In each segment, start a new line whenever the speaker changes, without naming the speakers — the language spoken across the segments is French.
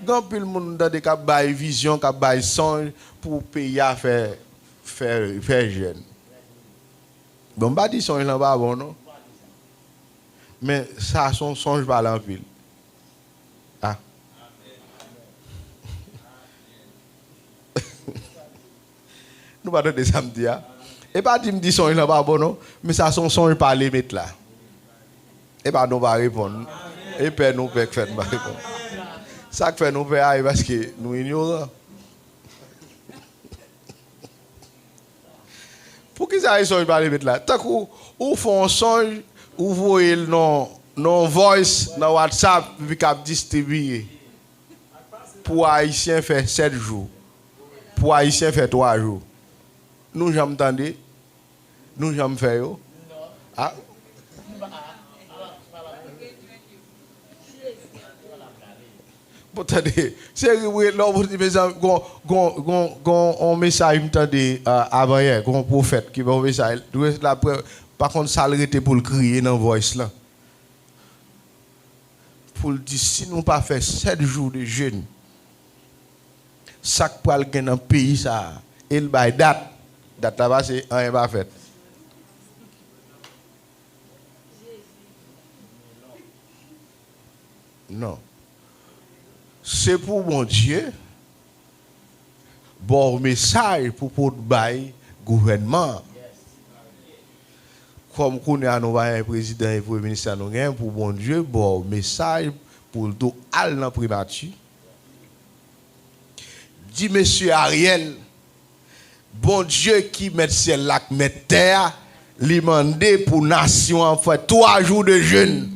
Grand pile monde dans des cas bail vision, cap bail songe pour pays à faire jeune. Bon pas dit songe là pas bon non. Mais ça son songe pas en pile. Ah. Nous pas de samedi ah. Et pas dit me dit songe là pas bon non, mais ça son songe pas les mettre là. Et pas nous pas répondre. Et père nous père fait pas répondre. Ça fait nous père parce que nous ignorons. Pour qui ça songe pas les mettre là. Tant qu'on ou font songe ou voyez non voice dans WhatsApp puis cap distribuer. Pour haïtien faire 7 jours. Pour haïtien faire 3 jours. Nous jamais entendu. Nous jamais fait yo. Ah. Attendez, c'est là vous dites un message m'entendez avant hier, un prophète qui va un message. Par contre ça arrêté pour le crier dans voice là. Pour le dire si nous pas fait 7 jours de jeûne. Ça pour le dans pays ça, il by date là c'est rien pas fait. Non. C'est pour mon Dieu, bon message pour le gouvernement. Comme nous avons un président et un premier ministre, pour mon Dieu, bon message pour le tout al dans primature. Dit monsieur Ariel, bon Dieu qui met ciel là, met terre, lui mandé pour nation en fait 3 jours de jeûne.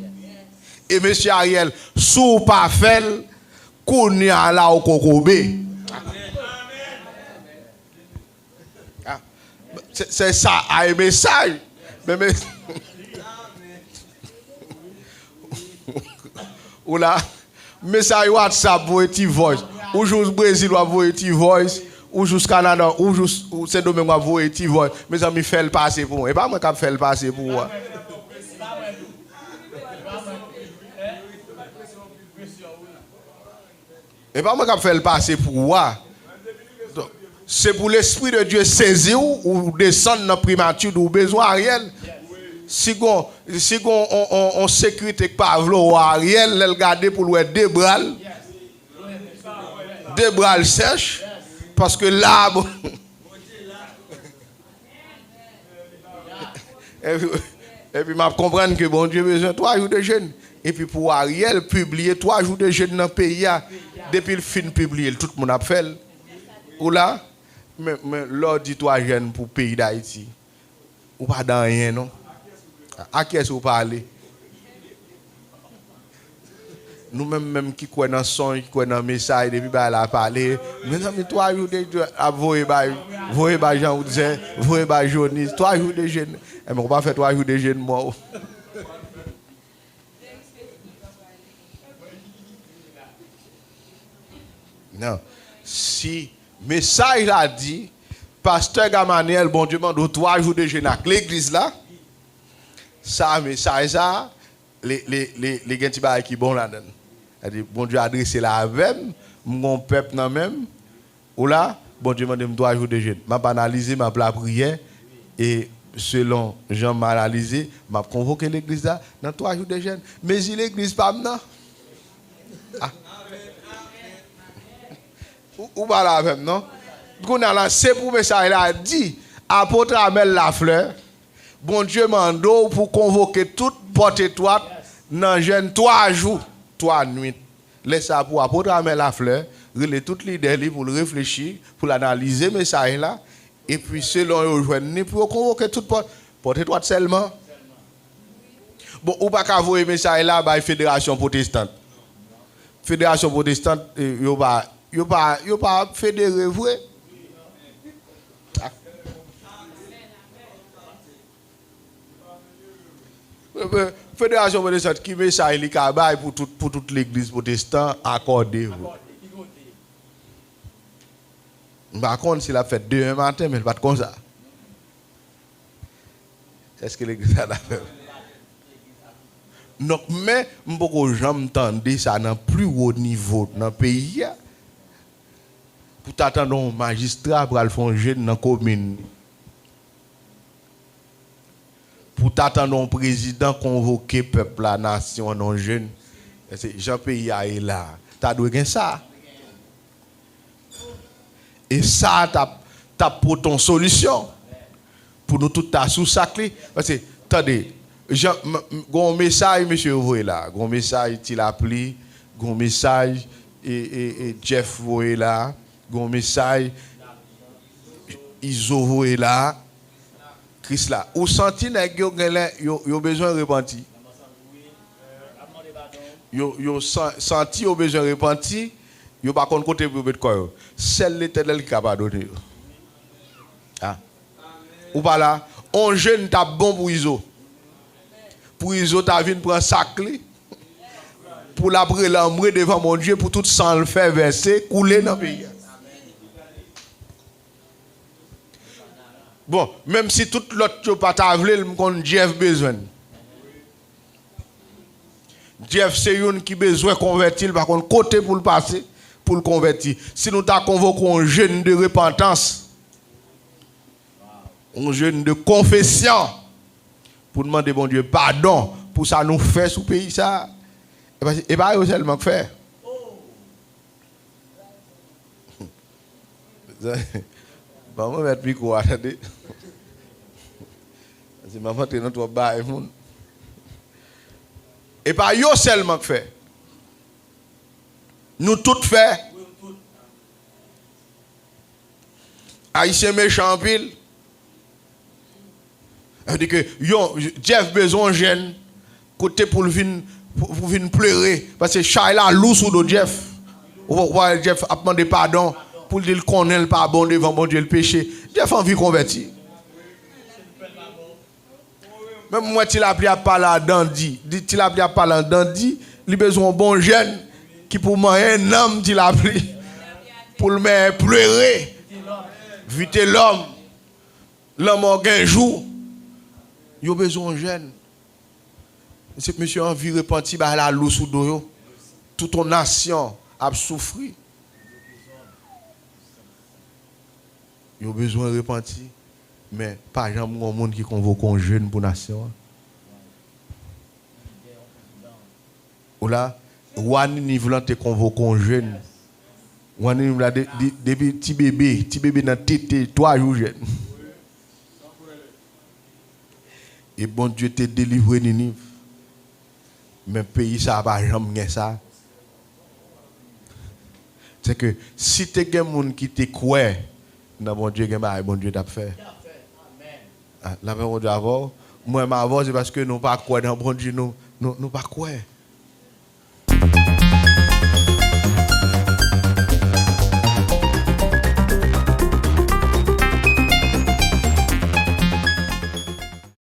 Et monsieur Ariel, sous pas fait, qu'on y a là au Kokobé. C'est ça, un message. Mais ou là, message WhatsApp pour un voice. Ou juste Brésil pour un voice. Ou juste Canada, ou juste Saint-Domingue pour un voice. Mes amis fait le passer pour moi. Et pas moi qui fait le passer pour moi. Et pas moi qui fait le passer pour moi. C'est pour l'Esprit de Dieu saisir ou descendre dans la primature ou besoin Ariel. Si on sécurité par Pavlo ou Ariel, elle garde pour le deux bras sèches. Parce que là, et puis je comprends que bon Dieu a besoin de 3 jours de jeûne. Et puis pour Ariel, publier 3 jours de jeûne dans le pays, depuis le film publié, tout le monde a fait. Ou là, mais l'ordre dit 3 jeunes pour le pays d'Haïti. Ou pas dans rien, non? À qui est-ce que vous parlez? Nous-mêmes même qui croyons dans le son, qui croyons dans le message, depuis qu'il a parlé, mais 3 jours de jeûne, voyez Jean, vous disait, voyez Jonis, 3 jours de jeûne. Mais on ne peut pas faire 3 jours de jeûne, moi. Non. Si message a dit, pasteur Gamaniel, bon Dieu, demande 3 jours de jeûne à l'église là, ça, message ça, les gens qui bon là-dedans. Bon Dieu adressé là avec mon peuple non même, ou là, bon Dieu demande 3 jours de jeûne. Je vais analyser ma prière et selon Jean m'a analysé, je vais convoquer l'église là dans 3 jours de jeûne. Mais si l'église pas maintenant. Ah. Ou pas la même, non? C'est pour message là dit, apôtre Amel Lafleur, bon Dieu mando pour convoquer toute porte étroite dans jeûne 3 jours, 3 nuits. Laisse ça pour apôtre Amel Lafleur, relais toutes les idées pour le réfléchir, pour l'analyser message là, et puis selon eux joindre pour convoquer toute porte étroite seulement. Bon, ou pas qu'à voyer message là par fédération protestante. Fédération protestante, yo pas fédéré vrai. Fédération protestante qui met ça il pour toute l'église protestante accordé. Par contre s'il a fait 2 matin mais pas comme ça. Est-ce que l'église a fait? Donc, mais, je ne peux pas jamais entendre ça dans plus haut niveau dans le pays. Pour t'attendre un magistrat pour aller faire un jeune dans la commune. Pour t'attendre un président convoqué peuple, la nation, non jeune. Jean-Pays est là. Tu dois gagner ça. Et ça, tu as pour ton solution. Pour nous tout à sous saclé. Parce que, attendez, un message, monsieur, vous voyez là. Un message, il a appelé. Un message, et Jeff, vous voyez là. Un message, Iso, vous voyez là. Christ là. Ou senti que vous avez besoin de repentir. Vous avez senti que vous avez besoin de repentir. Vous n'avez pas de côté pour mettre quoi. C'est l'Éternel qui a pas donné. Ah. Ou pas là. On jeune t'a bon pour Iso. Pour Iso, t'as vu prendre sac pour l'après l'embrer devant mon Dieu pour tout sang le faire verser, couler dans le pays. Bon, même si tout l'autre pas t'avler, qu'on Jeff besoin. Jeff c'est un qui besoin de convertir, par contre côté pour le passer, pour le convertir. Si nous t'a convoqué un jeune de repentance, un jeune de confession, pour demander bon Dieu pardon pour ça nous fait sous pays ça. Et pas seulement faire. Bon, on va mettre micro, attendez. C'est maman qui est notre bail. Et pas yo seulement faire. Nous tous faire. Haïtien méchant en pile. C'est-à-dire que Jeff besoin jeune côté pour venir pleurer parce que Shaila lou sous de Jeff. Jeff a demandé pardon pour dire qu'on ne pas bon devant mon Dieu le péché. Jeff a envie de convertir. Même moi, tu l'as appris à parler à Dandy. Tu l'as appris à parler à Dandy. Il a besoin d'un bon jeune qui pour moi un homme, tu l'as appris. Pour le mettre pleurer. Vite l'homme. L'homme a un jour. Il a besoin d'un jeune. C'est monsieur a envie de repentir à la loup sous d'eau. Toute ton nation a souffert. Il a besoin de repentir. Mais pas jamais un monde qui convoque un jeune pour la nation. Ou là, Wani voulant te convoquer un jeune. Wani voulant depuis petit bébé dans tête, 3 jours jeune. Et bon Dieu t'a délivré Ninive. Mais le pays, ça va jamais ça. C'est que si tu as des gens qui te croient, bon Dieu, bon Dieu t'a fait. La même Dieu avant, moi, c'est parce que nous ne croyons pas dans bon Dieu, nous ne croyons pas.